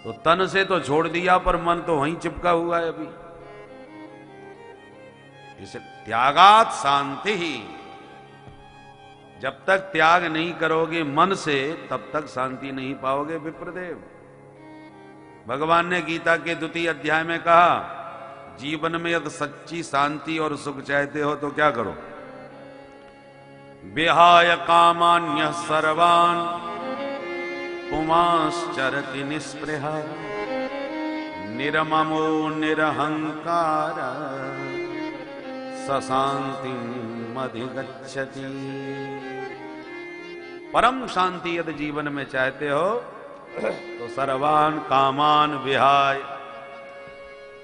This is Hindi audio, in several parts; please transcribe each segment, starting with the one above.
तो तन से तो छोड़ दिया पर मन तो वहीं चिपका हुआ है अभी। इसे त्यागात शांति ही, जब तक त्याग नहीं करोगे मन से तब तक शांति नहीं पाओगे विप्रदेव। भगवान ने गीता के 2 अध्याय में कहा, जीवन में यदि सच्ची शांति और सुख चाहते हो तो क्या करो, विहाय कामान्य सर्वान पुमाश्चरति निस्पृहा निरममो निरहंकार सशांतिम अधिगच्छति। परम शांति यदि जीवन में चाहते हो तो सर्वान कामान विहाय,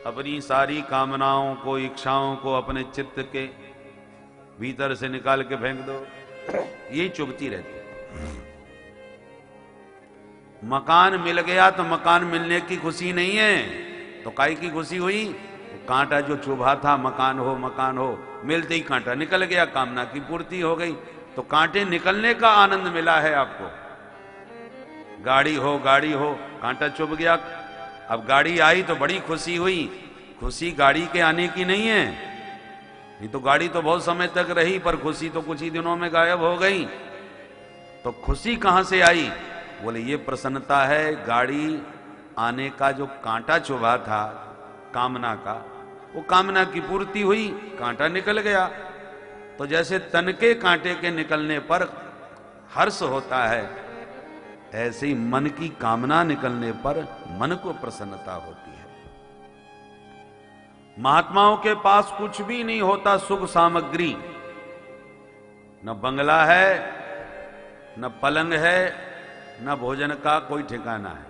अपनी सारी कामनाओं को इच्छाओं को अपने चित्त के भीतर से निकाल के फेंक दो। ये चुभती रहती है। मकान मिल गया तो मकान मिलने की खुशी नहीं है, तो काहे की खुशी हुई? कांटा जो चुभा था, मकान हो, मिलते ही कांटा निकल गया, कामना की पूर्ति हो गई। तो कांटे निकलने का आनंद मिला है आपको। गाड़ी हो कांटा चुभ गया, अब गाड़ी आई तो बड़ी खुशी हुई। खुशी गाड़ी के आने की नहीं है, ये तो गाड़ी तो बहुत समय तक रही, पर खुशी तो कुछ ही दिनों में गायब हो गई। तो खुशी कहां से आई? बोले ये प्रसन्नता है, गाड़ी आने का जो कांटा चुभा था कामना का, वो कामना की पूर्ति हुई, कांटा निकल गया। तो जैसे तन के कांटे के निकलने पर हर्ष होता है, ऐसे ही मन की कामना निकलने पर मन को प्रसन्नता होती है। महात्माओं के पास कुछ भी नहीं होता सुख सामग्री, न बंगला है, न पलंग है, न भोजन का कोई ठिकाना है।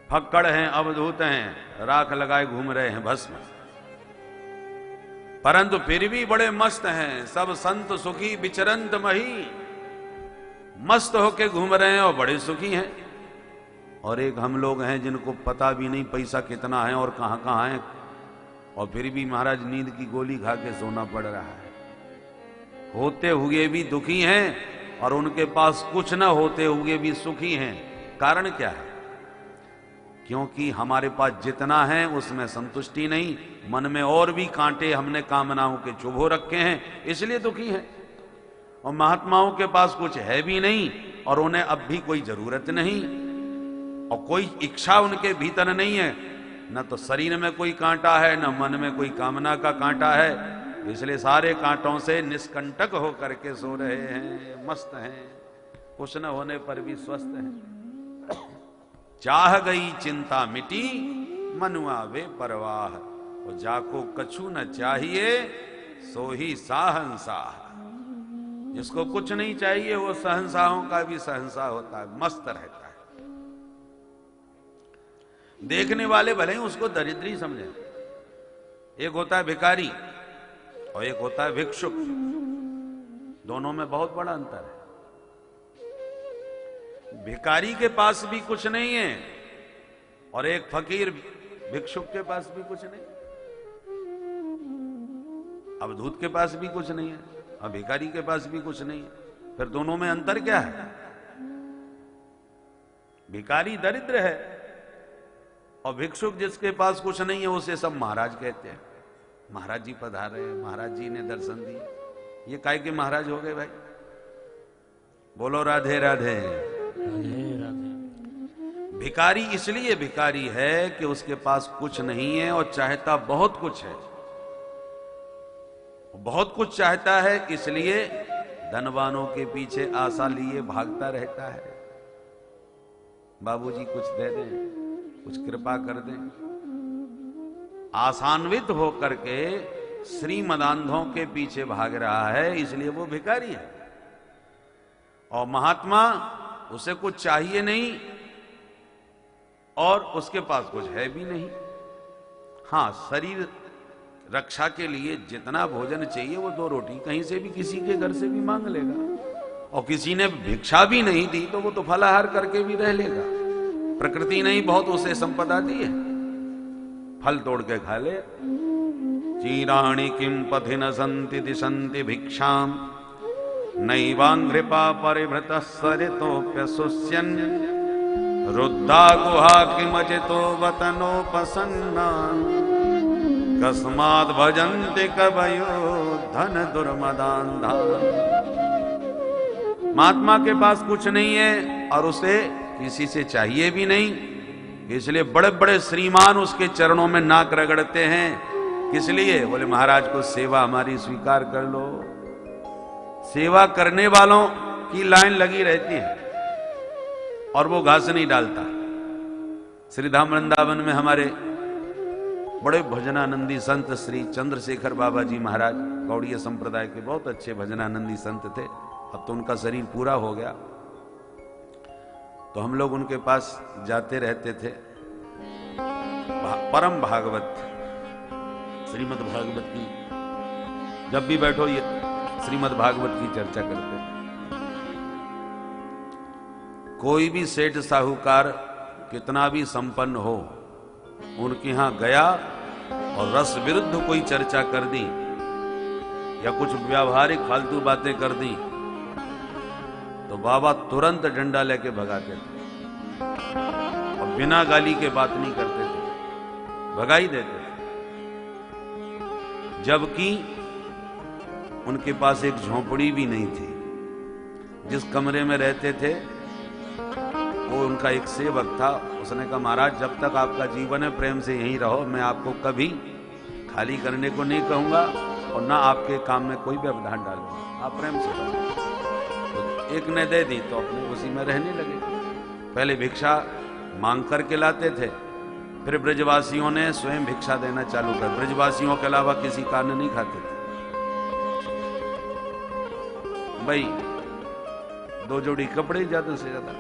फक्कड़ हैं, अवधूत हैं, राख लगाए घूम रहे हैं भस्म, परंतु फिर भी बड़े मस्त हैं। सब संत सुखी विचरंत मही, मस्त होके घूम रहे हैं और बड़े सुखी हैं। और एक हम लोग हैं जिनको पता भी नहीं पैसा कितना है और कहां कहां है, और फिर भी महाराज नींद की गोली खा के सोना पड़ रहा है। होते हुए भी दुखी हैं और उनके पास कुछ न होते हुए भी सुखी हैं। कारण क्या है? क्योंकि हमारे पास जितना है उसमें संतुष्टि नहीं, मन में और भी कांटे हमने कामनाओं के चुभो रखे हैं, इसलिए दुखी हैं। और महात्माओं के पास कुछ है भी नहीं और उन्हें अब भी कोई जरूरत नहीं और कोई इच्छा उनके भीतर नहीं है, न तो शरीर में कोई कांटा है, न मन में कोई कामना का कांटा है, इसलिए सारे कांटों से निष्कंटक होकर के सो रहे हैं, मस्त हैं, कुछ न होने पर भी स्वस्थ हैं। चाह गई चिंता मिटी मनुआ वे परवाह, और जाको कछु न चाहिए सो ही साहंसाह। जिसको कुछ नहीं चाहिए वो सहंसाहों का भी सहंसा होता है, मस्त रहता है। देखने वाले भले ही उसको दरिद्री समझे। एक होता है भिखारी और एक होता है भिक्षुक, दोनों में बहुत बड़ा अंतर है। भिखारी के पास भी कुछ नहीं है और एक फकीर भिक्षुक के पास भी कुछ नहीं, अवधूत के पास भी कुछ नहीं है और भिखारी के पास भी कुछ नहीं है। फिर दोनों में अंतर क्या है? भिखारी दरिद्र है और भिक्षुक जिसके पास कुछ नहीं है उसे सब महाराज कहते हैं। महाराज जी पधारे, महाराज जी ने दर्शन दिए। ये काहे के महाराज हो गए भाई? बोलो राधे राधे। भिखारी इसलिए भिखारी है कि उसके पास कुछ नहीं है और चाहता बहुत कुछ है। बहुत कुछ चाहता है, इसलिए धनवानों के पीछे आशा लिए भागता रहता है। बाबूजी कुछ दे दें, कुछ कृपा कर दें। आसान्वित होकर के श्रीमदांधों के पीछे भाग रहा है, इसलिए वो भिखारी है। और महात्मा उसे कुछ चाहिए नहीं और उसके पास कुछ है भी नहीं। हां, शरीर रक्षा के लिए जितना भोजन चाहिए वो 2 रोटी कहीं से भी किसी के घर से भी मांग लेगा, और किसी ने भिक्षा भी नहीं दी तो वो तो फलाहार करके भी रह लेगा। प्रकृति ने ही बहुत उसे संपदा दी है, फल तोड़ के खा ले। चीराणि किम पथि न संति दिशंति भिक्षाम नैवांघ्रिपा परिभृत सरितोप्य सुस्यन् रुद्धा गुहा किमचितो वतनोपसन्ना कस्मात् भजन्ति कवयो धन दुर्मदान्धा। महात्मा के पास कुछ नहीं है और उसे किसी से चाहिए भी नहीं, इसलिए बड़े बड़े श्रीमान उसके चरणों में नाक रगड़ते हैं। किस लिए? बोले महाराज को सेवा हमारी स्वीकार कर लो। सेवा करने वालों की लाइन लगी रहती है और वो घास नहीं डालता। श्रीधाम वृंदावन में हमारे बड़े भजनानंदी संत श्री चंद्रशेखर बाबा जी महाराज गौड़ीय संप्रदाय के बहुत अच्छे भजनानंदी संत थे। अब तो उनका शरीर पूरा हो गया, तो हम लोग उनके पास जाते रहते थे। परम भागवत, श्रीमद् भागवत की जब भी बैठो ये श्रीमद् भागवत की चर्चा करते थे। कोई भी सेठ साहूकार कितना भी संपन्न हो, उनके यहां गया और रस विरुद्ध कोई चर्चा कर दी या कुछ व्यावहारिक फालतू बातें कर दी तो बाबा तुरंत डंडा लेके भगाते थे और बिना गाली के बात नहीं करते थे, भगा ही देते थे। जबकि उनके पास एक झोंपड़ी भी नहीं थी। जिस कमरे में रहते थे वो उनका एक सेवक था। उसने कहा महाराज जब तक आपका जीवन है प्रेम से यहीं रहो, मैं आपको कभी खाली करने को नहीं कहूंगा और ना आपके काम में कोई व्यवधान डालूंगा, आप प्रेम से रहो। तो एक ने दे दी तो अपने उसी में रहने लगे। पहले भिक्षा मांग करके लाते थे, फिर ब्रजवासियों ने स्वयं भिक्षा देना चालू कर। ब्रजवासियों के अलावा किसी का अन्न नहीं खाते थे भाई। 2 जोड़ी कपड़े ज्यादा से ज्यादा,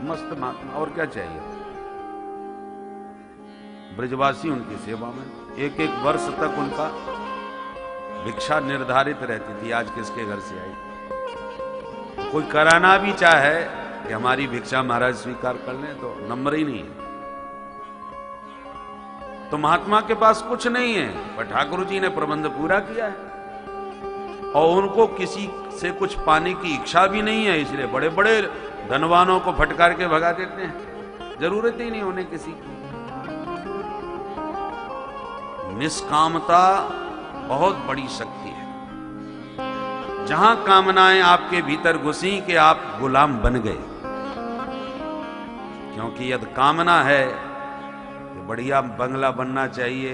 मस्त महात्मा, और क्या चाहिए। ब्रजवासी उनकी सेवा में 1-1 वर्ष तक उनका भिक्षा निर्धारित रहती थी, आज किसके घर से आई। कोई कराना भी चाहे कि हमारी भिक्षा महाराज स्वीकार कर लें तो नंबर ही नहीं है। तो महात्मा के पास कुछ नहीं है, पर ठाकुर जी ने प्रबंध पूरा किया है और उनको किसी से कुछ पाने की इच्छा भी नहीं है, इसलिए बड़े बड़े धनवानों को फटकार के भगा देते हैं। जरूरत ही नहीं होने किसी की। निष्कामता बहुत बड़ी शक्ति है। जहां कामनाएं आपके भीतर घुसी कि आप गुलाम बन गए, क्योंकि यदि कामना है कि बढ़िया बंगला बनना चाहिए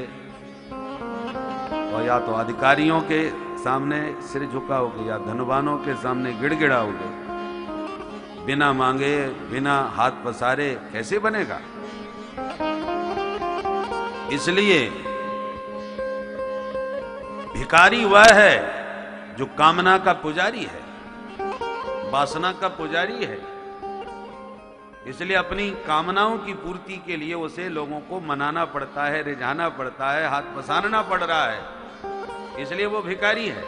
और या तो अधिकारियों के सामने सिर झुकाओगे या धनवानों के सामने गिड़गिड़ाओगे, बिना मांगे बिना हाथ पसारे कैसे बनेगा। इसलिए भिखारी वह है जो कामना का पुजारी है, वासना का पुजारी है। इसलिए अपनी कामनाओं की पूर्ति के लिए उसे लोगों को मनाना पड़ता है, रिझाना पड़ता है, हाथ पसारना पड़ रहा है, इसलिए वो भिखारी है।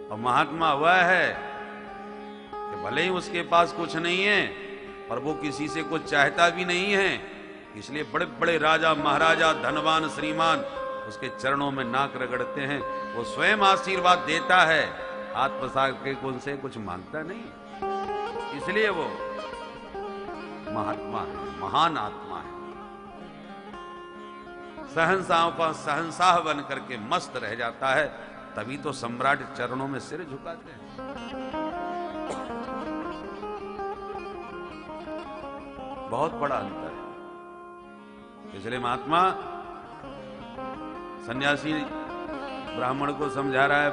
और महात्मा वह है कि भले ही उसके पास कुछ नहीं है पर वो किसी से कुछ चाहता भी नहीं है, इसलिए बड़े बड़े राजा महाराजा धनवान श्रीमान उसके चरणों में नाक रगड़ते हैं। वो स्वयं आशीर्वाद देता है, हाथ पसार के उनसे कुछ मांगता नहीं। इसलिए वो महात्मा है, महान आत्मा है। सहनशाहों का सहनशाह बन करके मस्त रह जाता है, तभी तो सम्राट चरणों में सिर झुकाते हैं। बहुत बड़ा अंतर है। इसलिए महात्मा सन्यासी ब्राह्मण को समझा रहा है,